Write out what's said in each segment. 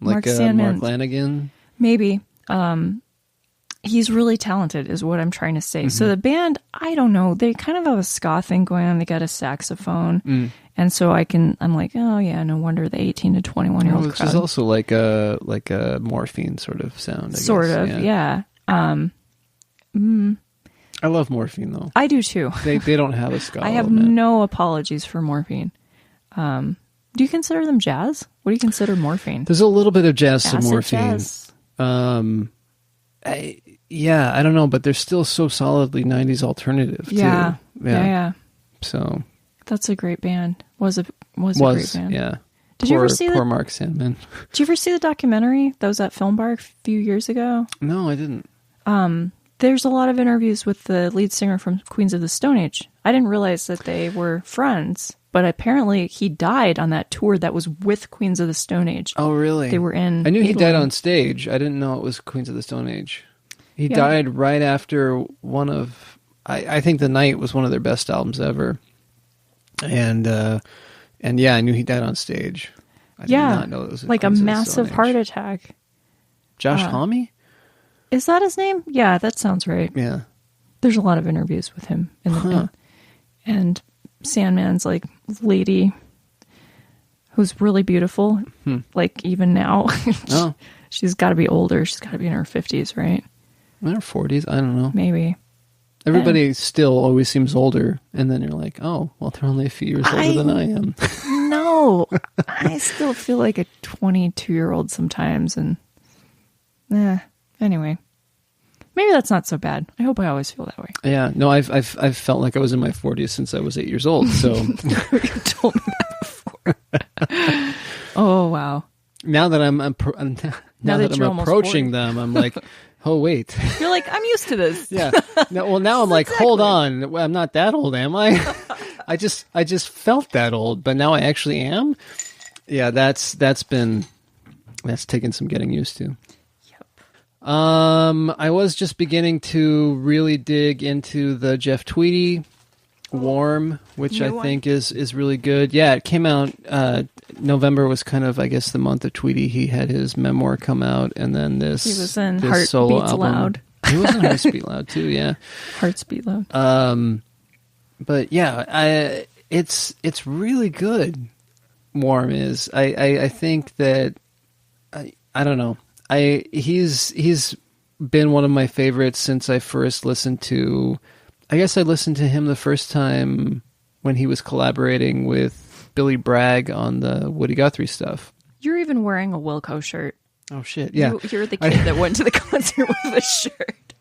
Like Mark Lanigan? Maybe. He's really talented is what I'm trying to say. So the band, I don't know, they kind of have a ska thing going on. They got a saxophone. And so I'm like, oh yeah, no wonder the 18 to 21-year-old crowd. Which is also like a Morphine sort of sound, I guess. Yeah. I love Morphine, though. I do, too. They don't have a ska I have no apologies for Morphine. Do you consider them jazz? What do you consider Morphine? There's a little bit of jazz to Morphine. Jazz. I don't know, but they're still so solidly 90s alternative, too. Yeah. So that's a great band. Was a great band. Yeah. Did you ever see poor Mark Sandman? Did you ever see the documentary that was at Film Bar a few years ago? No, I didn't. There's a lot of interviews with the lead singer from Queens of the Stone Age. I didn't realize that they were friends, but apparently he died on that tour that was with Queens of the Stone Age. Oh, really? They were in I knew Italy. he died on stage. I didn't know it was Queens of the Stone Age. He died right after one of... I think The Night was one of their best albums ever. And yeah, I knew he died on stage. I did not know it was like a massive heart attack. Josh Homme? Is that his name? Yeah, that sounds right. Yeah. There's a lot of interviews with him in the band. And Sandman's like lady who's really beautiful. Like even now. She's got to be older. She's got to be in her 50s, right? In her 40s? I don't know. Maybe. Everybody still always seems older. And then you're like, oh, well, they're only a few years older than I am. No. I still feel like a 22-year-old sometimes. And anyway, maybe that's not so bad. I hope I always feel that way. Yeah, no, I've felt like I was in my 40s since I was 8 years old. So you told me that before. Oh wow! Now that I'm approaching 40. them, I'm like, oh wait. You're like, I'm used to this. Yeah. No, well, now I'm like, hold on, I'm not that old, am I? I just felt that old, but now I actually am. Yeah, that's taken some getting used to. I was just beginning to really dig into the Jeff Tweedy Warm, which I think is really good. Yeah, it came out, November was kind of, I guess, the month of Tweedy. He had his memoir come out, and then he was in Heart solo Beats album. Loud. He was in Heart Beats Loud too, yeah. Hearts Beat Loud. But yeah, it's really good. Warm is. I think that I don't know. He's been one of my favorites since I first listened to... I guess I listened to him the first time when he was collaborating with Billy Bragg on the Woody Guthrie stuff. You're even wearing a Wilco shirt. Oh, shit, yeah. You're the kid that went to the concert with a shirt.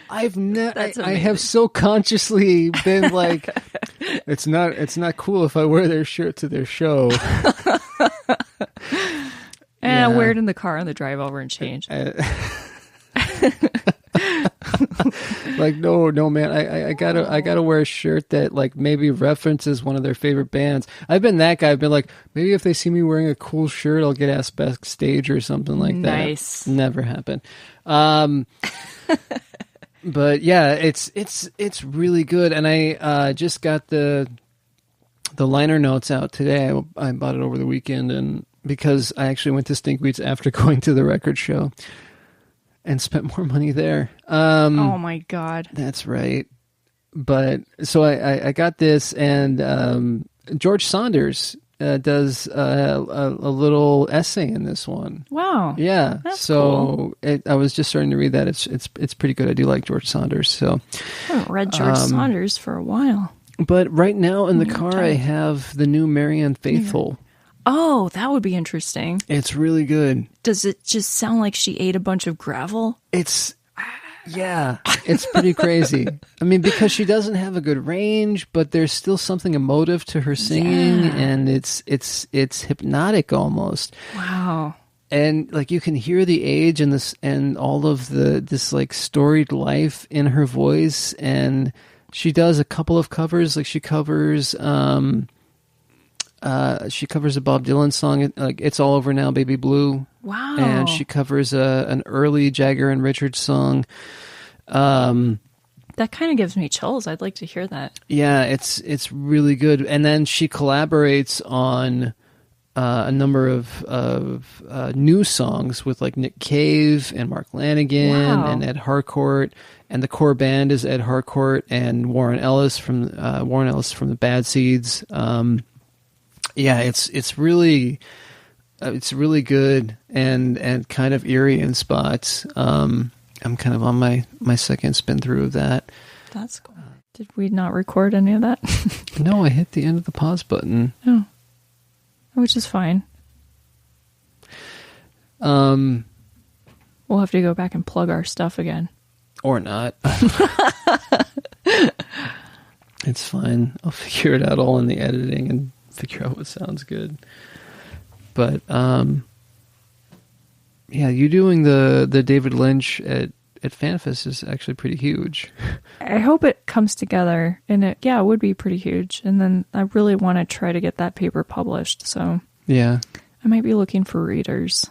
I have so consciously been like, it's not cool if I wear their shirt to their show. And I wear it in the car on the drive over and change. Like, no, man, I gotta wear a shirt that like maybe references one of their favorite bands. I've been that guy. I've been like, maybe if they see me wearing a cool shirt, I'll get asked backstage or something like that. Nice. Never happened. But yeah, it's really good. And I just got the liner notes out today. I bought it over the weekend, and because I actually went to Stinkweeds after going to the record show and spent more money there. Oh my God. That's right. But so I got this, and George Saunders does a little essay in this one. Wow. Yeah. That's so cool. I was just starting to read that. It's pretty good. I do like George Saunders. So I haven't read George Saunders for a while. But right now in the car, I have the new Marianne Faithfull. Oh, that would be interesting. It's really good. Does it just sound like she ate a bunch of gravel? It's pretty crazy. I mean, because she doesn't have a good range, but there's still something emotive to her singing, and it's hypnotic almost. Wow. And like you can hear the age and this and all of this like storied life in her voice, and she does a couple of covers. Like she covers a Bob Dylan song, like "It's All Over Now, Baby Blue." Wow! And she covers an early Jagger and Richards song. That kind of gives me chills. I'd like to hear that. Yeah, it's really good. And then she collaborates on a number of new songs with like Nick Cave and Mark Lanigan and Ed Harcourt, and the core band is Ed Harcourt and Warren Ellis from the Bad Seeds. It's really good and kind of eerie in spots. I'm kind of on my second spin through of that. That's cool. Did we not record any of that? No, I hit the end of the pause button. Oh. Which is fine. We'll have to go back and plug our stuff again. Or not. It's fine. I'll figure it out all in the editing and figure out what sounds good. But, you doing the David Lynch at FanFest is actually pretty huge. I hope it comes together, and it would be pretty huge. And then I really want to try to get that paper published. So yeah, I might be looking for readers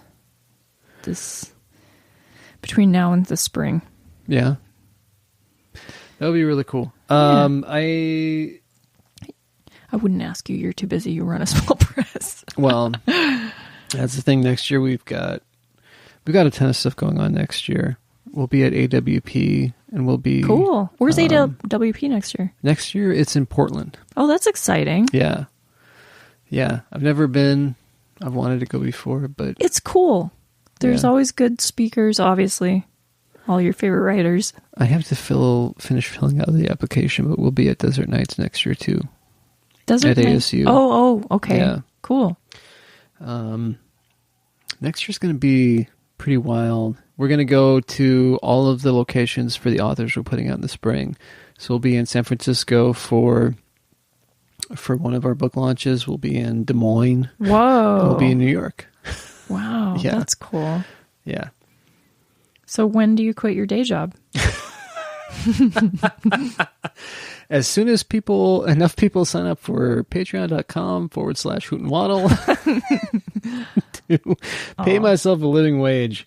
between now and the spring. Yeah, that would be really cool. I wouldn't ask you. You're too busy. You run a small press. Well, that's the thing. Next year we've got a ton of stuff going on next year. We'll be at AWP, and we'll be... Cool. Where's AWP next year? Next year, it's in Portland. Oh, that's exciting. Yeah. Yeah. I've never been. I've wanted to go before, but... It's cool. There's always good speakers, obviously. All your favorite writers. I have to finish filling out the application, but we'll be at Desert Nights next year, too. Desert Nights? ASU. Oh, okay. Yeah. Cool. Next year's going to be pretty wild. We're going to go to all of the locations for the authors we're putting out in the spring. So we'll be in San Francisco for one of our book launches. We'll be in Des Moines. Whoa. We'll be in New York. Wow. Yeah. That's cool. Yeah. So when do you quit your day job? As soon as enough people sign up for patreon.com/hootnwaddle to pay myself a living wage.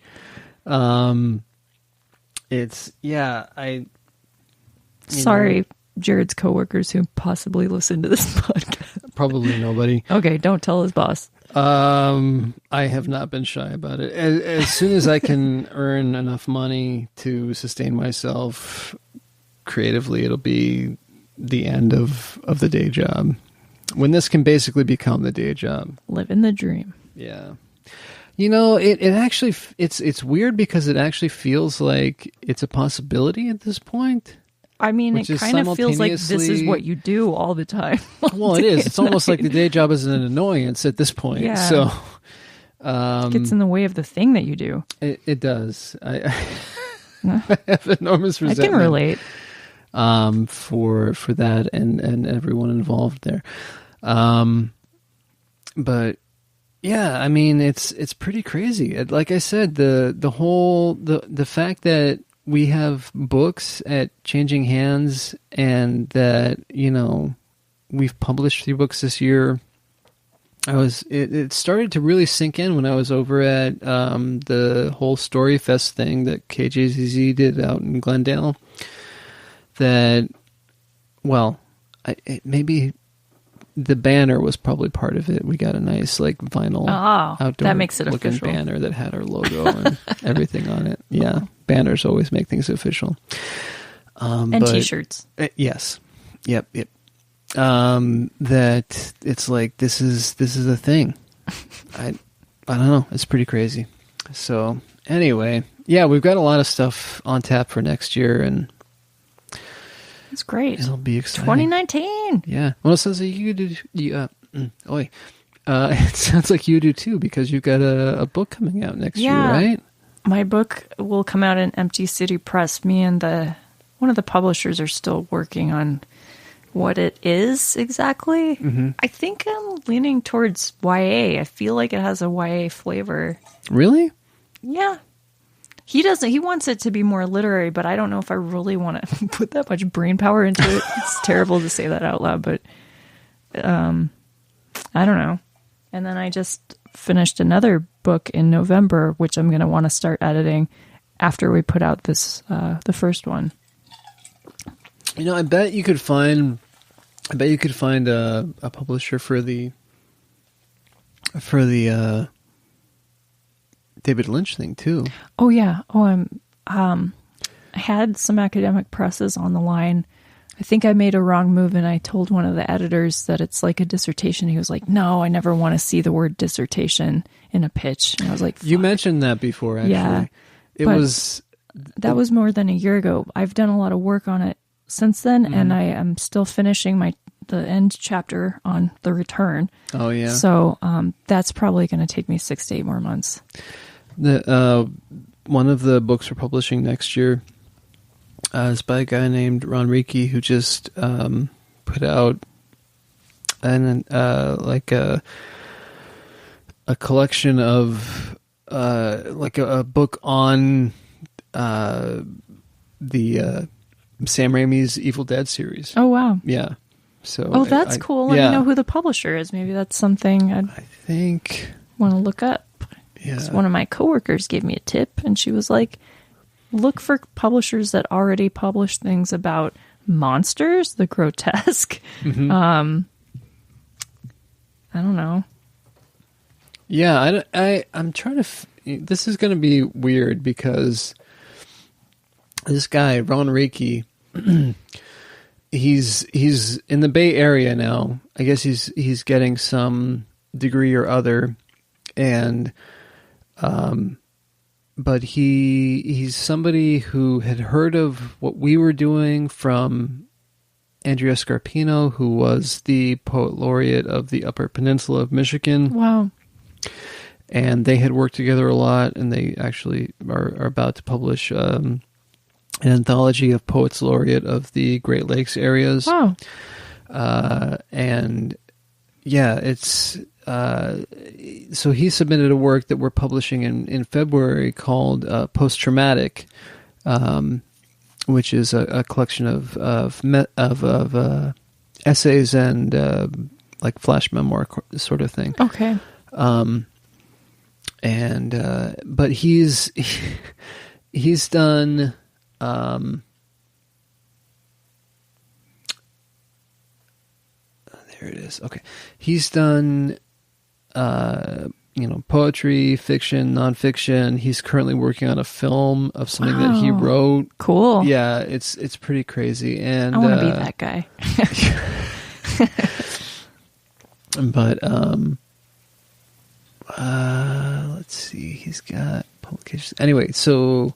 Sorry, Jared's coworkers who possibly listen to this podcast. Probably nobody. Okay, don't tell his boss. I have not been shy about it. As soon as I can earn enough money to sustain myself creatively, it'll be the end of the day job. When this can basically become the day job. Living the dream. Yeah. You know, it actually, it's weird because it actually feels like it's a possibility at this point. I mean, it kind of feels like this is what you do all the time. Well, it is. It's almost like the day job is an annoyance at this point. Yeah. So it gets in the way of the thing that you do. It does. I have enormous resentment. I can relate. For that and everyone involved there. But yeah, I mean, it's pretty crazy. Like I said, the fact that we have books at changing hands and that, we've published 3 books this year. It started to really sink in when I was over at the whole Story Fest thing that KJZZ did out in Glendale. That, well, maybe the banner was probably part of it. We got a nice vinyl outdoor that makes it looking official banner that had our logo and everything on it. Yeah, banners always make things official. And T-shirts. Yes. Yep. That it's like this is a thing. I don't know. It's pretty crazy. So anyway, yeah, we've got a lot of stuff on tap for next year, and it's great. It'll be exciting. 2019. Yeah. Well, it sounds like you do. It sounds like you do too, because you've got a book coming out next year, right? My book will come out in Empty City Press. Me and one of the publishers are still working on what it is exactly. Mm-hmm. I think I'm leaning towards YA. I feel like it has a YA flavor. Really? Yeah. He wants it to be more literary, but I don't know if I really want to put that much brain power into it. It's terrible to say that out loud, but I don't know. And then I just finished another book in November, which I'm going to want to start editing after we put out this the first one. I bet you could find a publisher for the for the David Lynch thing too. Oh yeah. Oh, I had some academic presses on the line. I think I made a wrong move, and I told one of the editors that it's like a dissertation. He was like, "No, I never want to see the word dissertation in a pitch." And I was like, "Fuck." You mentioned that before, actually. Yeah, that was more than a year ago. I've done a lot of work on it since then, and I am still finishing the end chapter on The Return. Oh yeah. So that's probably going to take me 6 to 8 more months. One of the books we're publishing next year is by a guy named Ron Riki, who just put out a collection of a book on the Sam Raimi's Evil Dead series. Oh wow. Yeah. So that's cool. Let me know who the publisher is. Maybe that's something I think want to look up. Yeah. One of my coworkers gave me a tip, and she was like, look for publishers that already publish things about monsters, the grotesque. Mm-hmm. I don't know. Yeah, I'm trying to... this is going to be weird because this guy, Ron Reiki, he's in the Bay Area now. I guess he's getting some degree or other, and but he's somebody who had heard of what we were doing from Andrea Scarpino, who was the poet laureate of the Upper Peninsula of Michigan. Wow. And they had worked together a lot, and they actually are about to publish an anthology of poets laureate of the Great Lakes areas. Wow. And yeah, it's so he submitted a work that we're publishing in February called Post-Traumatic, which is a collection of essays and like flash memoir sort of thing. Okay. But he's done there it is. Okay. He's done poetry, fiction, nonfiction. He's currently working on a film of something that he wrote. Cool. Yeah, it's pretty crazy. And I want to be that guy. But let's see. He's got publications. Anyway, so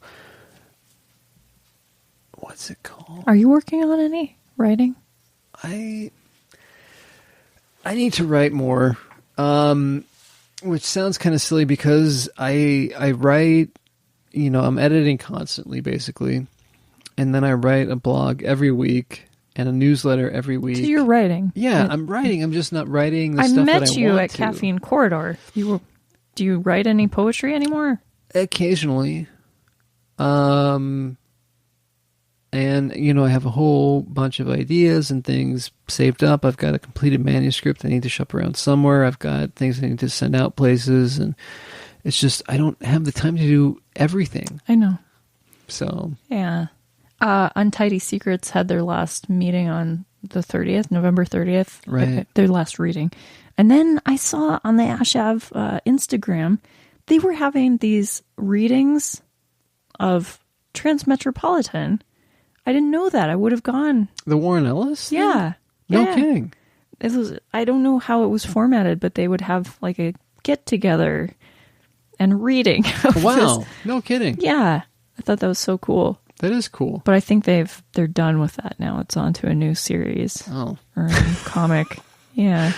what's it called? Are you working on any writing? I need to write more. Which sounds kind of silly because I write, I'm editing constantly basically. And then I write a blog every week and a newsletter every week. So you're writing. Yeah, I'm writing. I'm just not writing the stuff that I want to. I met you at Caffeine Corridor. Do you write any poetry anymore? Occasionally. And, I have a whole bunch of ideas and things saved up. I've got a completed manuscript I need to shop around somewhere. I've got things I need to send out places. And it's just, I don't have the time to do everything. I know. So. Yeah. Untidy Secrets had their last meeting on the 30th, November 30th. Right. Their last reading. And then I saw on the Ashav Instagram, they were having these readings of Transmetropolitan. I didn't know that. I would have gone. The Warren Ellis? Yeah. No kidding. I don't know how it was formatted, but they would have like a get together and reading. Wow. No kidding. Yeah. I thought that was so cool. That is cool. But I think they're done with that now. It's on to a new series. Oh. Or a new comic. Yeah.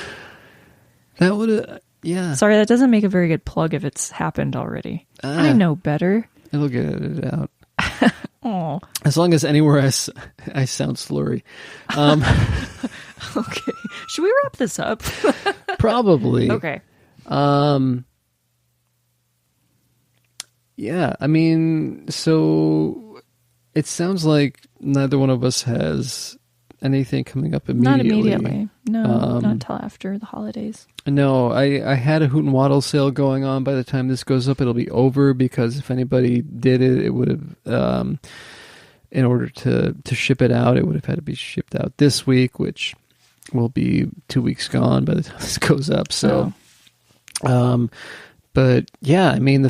That would yeah. Sorry, that doesn't make a very good plug if it's happened already. I know better. It'll get edited out. Oh. As long as anywhere I sound slurry. Okay. Should we wrap this up? Probably. Okay. Yeah, I mean, so it sounds like neither one of us has anything coming up immediately. Not immediately. No, not until after the holidays. No, I had a Hoot and Waddle sale going on. By the time this goes up, it'll be over because if anybody did it, it would have, in order to ship it out, it would have had to be shipped out this week, which will be 2 weeks gone by the time this goes up. So, But yeah, I mean, the